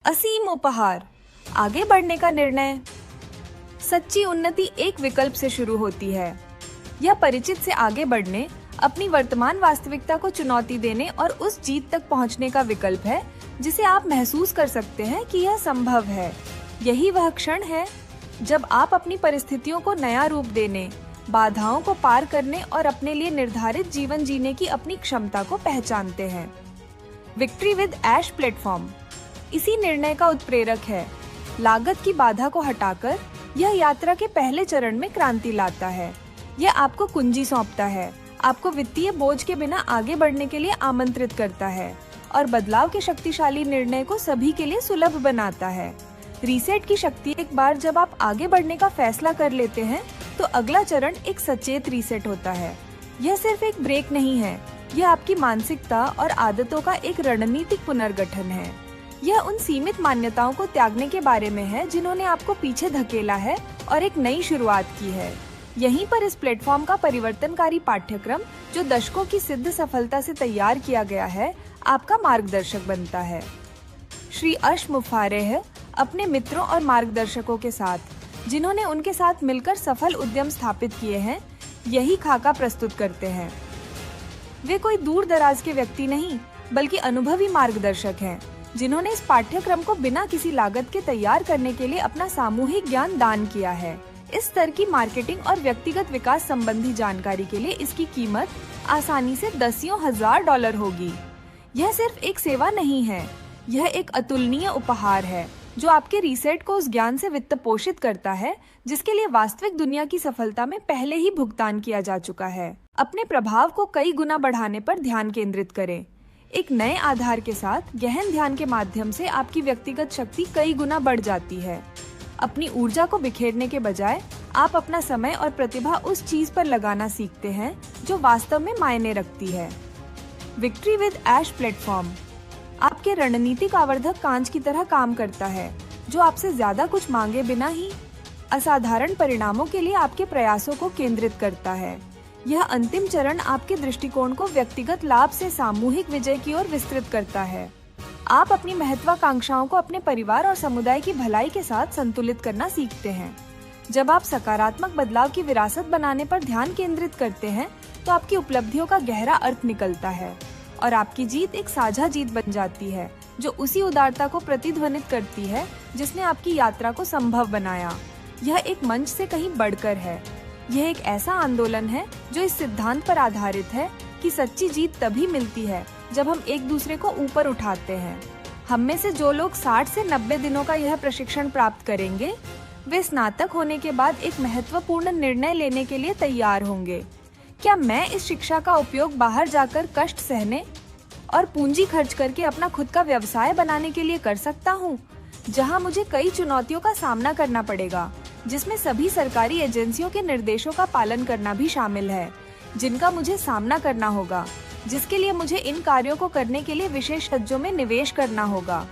असीम उपहार, आगे बढ़ने का निर्णय। सच्ची उन्नति एक विकल्प से शुरू होती है। यह परिचित से आगे बढ़ने, अपनी वर्तमान वास्तविकता को चुनौती देने और उस जीत तक पहुंचने का विकल्प है जिसे आप महसूस कर सकते हैं कि यह संभव है। यही वह क्षण है जब आप अपनी परिस्थितियों को नया रूप देने, बाधाओं को पार करने और अपने लिए निर्धारित जीवन जीने की अपनी क्षमता को पहचानते हैं। विक्ट्री विद ऐश प्लेटफॉर्म इसी निर्णय का उत्प्रेरक है। लागत की बाधा को हटाकर यह यात्रा के पहले चरण में क्रांति लाता है। यह आपको कुंजी सौंपता है, आपको वित्तीय बोझ के बिना आगे बढ़ने के लिए आमंत्रित करता है और बदलाव के शक्तिशाली निर्णय को सभी के लिए सुलभ बनाता है। रीसेट की शक्ति, एक बार जब आप आगे बढ़ने का फैसला कर लेते हैं तो अगला चरण एक सचेत रीसेट होता है। यह सिर्फ एक ब्रेक नहीं है, यह आपकी मानसिकता और आदतों का एक रणनीतिक पुनर्गठन है। यह उन सीमित मान्यताओं को त्यागने के बारे में है जिन्होंने आपको पीछे धकेला है और एक नई शुरुआत की है। यहीं पर इस प्लेटफॉर्म का परिवर्तनकारी पाठ्यक्रम, जो दशकों की सिद्ध सफलता से तैयार किया गया है, आपका मार्गदर्शक बनता है। श्री अश मुफारेह अपने मित्रों और मार्गदर्शकों के साथ, जिन्होंने उनके साथ मिलकर सफल उद्यम स्थापित किए हैं, यही खाका प्रस्तुत करते हैं। वे कोई दूर दराज के व्यक्ति नहीं, बल्कि अनुभवी मार्गदर्शक हैं, जिन्होंने इस पाठ्यक्रम को बिना किसी लागत के तैयार करने के लिए अपना सामूहिक ज्ञान दान किया है। इस स्तर की मार्केटिंग और व्यक्तिगत विकास संबंधी जानकारी के लिए इसकी कीमत आसानी से दसियों हजार डॉलर होगी। यह सिर्फ एक सेवा नहीं है, यह एक अतुलनीय उपहार है जो आपके रीसेट को उस ज्ञान से वित्त पोषित करता है जिसके लिए वास्तविक दुनिया की सफलता में पहले ही भुगतान किया जा चुका है। अपने प्रभाव को कई गुना बढ़ाने पर ध्यान केंद्रित करें। एक नए आधार के साथ गहन ध्यान के माध्यम से आपकी व्यक्तिगत शक्ति कई गुना बढ़ जाती है। अपनी ऊर्जा को बिखेरने के बजाय आप अपना समय और प्रतिभा उस चीज पर लगाना सीखते हैं जो वास्तव में मायने रखती है। विक्ट्री विद ऐश प्लेटफॉर्म आपके रणनीतिक आवर्धक कांच की तरह काम करता है, जो आपसे ज्यादा कुछ मांगे बिना ही असाधारण परिणामों के लिए आपके प्रयासों को केंद्रित करता है। यह अंतिम चरण आपके दृष्टिकोण को व्यक्तिगत लाभ से सामूहिक विजय की ओर विस्तृत करता है। आप अपनी महत्वाकांक्षाओं को अपने परिवार और समुदाय की भलाई के साथ संतुलित करना सीखते हैं। जब आप सकारात्मक बदलाव की विरासत बनाने पर ध्यान केंद्रित करते हैं तो आपकी उपलब्धियों का गहरा अर्थ निकलता है और आपकी जीत एक साझा जीत बन जाती है, जो उसी उदारता को प्रतिध्वनित करती है जिसने आपकी यात्रा को संभव बनाया। यह एक मंच से कहीं बढ़कर है। यह एक ऐसा आंदोलन है जो इस सिद्धांत पर आधारित है कि सच्ची जीत तभी मिलती है जब हम एक दूसरे को ऊपर उठाते हैं। हम में से जो लोग 60 से 90 दिनों का यह प्रशिक्षण प्राप्त करेंगे, वे स्नातक होने के बाद एक महत्वपूर्ण निर्णय लेने के लिए तैयार होंगे। क्या मैं इस शिक्षा का उपयोग बाहर जाकर कष्ट सहने और पूंजी खर्च करके अपना खुद का व्यवसाय बनाने के लिए कर सकता हूँ, जहाँ मुझे कई चुनौतियों का सामना करना पड़ेगा, जिसमें सभी सरकारी एजेंसियों के निर्देशों का पालन करना भी शामिल है, जिनका मुझे सामना करना होगा, जिसके लिए मुझे इन कार्यों को करने के लिए विशेष राज्यों में निवेश करना होगा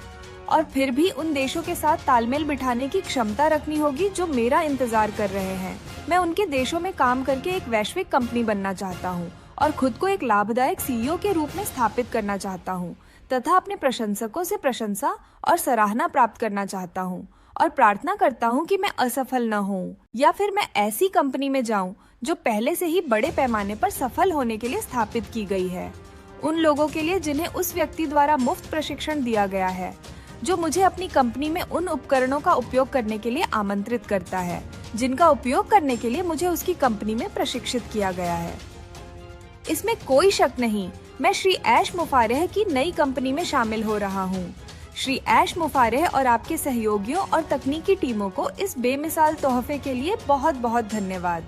और फिर भी उन देशों के साथ तालमेल बिठाने की क्षमता रखनी होगी जो मेरा इंतजार कर रहे हैं। मैं उनके देशों में काम करके एक वैश्विक कंपनी बनना चाहता हूँ और खुद को एक लाभदायक सीईओ के रूप में स्थापित करना चाहता हूँ तथा अपने प्रशंसकों से प्रशंसा और सराहना प्राप्त करना चाहता हूँ और प्रार्थना करता हूँ कि मैं असफल न हूँ, या फिर मैं ऐसी कंपनी में जाऊँ जो पहले से ही बड़े पैमाने पर सफल होने के लिए स्थापित की गई है। उन लोगों के लिए जिन्हें उस व्यक्ति द्वारा मुफ्त प्रशिक्षण दिया गया है, जो मुझे अपनी कंपनी में उन उपकरणों का उपयोग करने के लिए आमंत्रित करता है जिनका उपयोग करने के लिए मुझे उसकी कंपनी में प्रशिक्षित किया गया है। इसमें कोई शक नहीं, मैं श्री ऐश मुफारेह की नई कंपनी में शामिल हो रहा हूँ। श्री ऐश मुफारेह और आपके सहयोगियों और तकनीकी टीमों को इस बेमिसाल तोहफे के लिए बहुत बहुत धन्यवाद।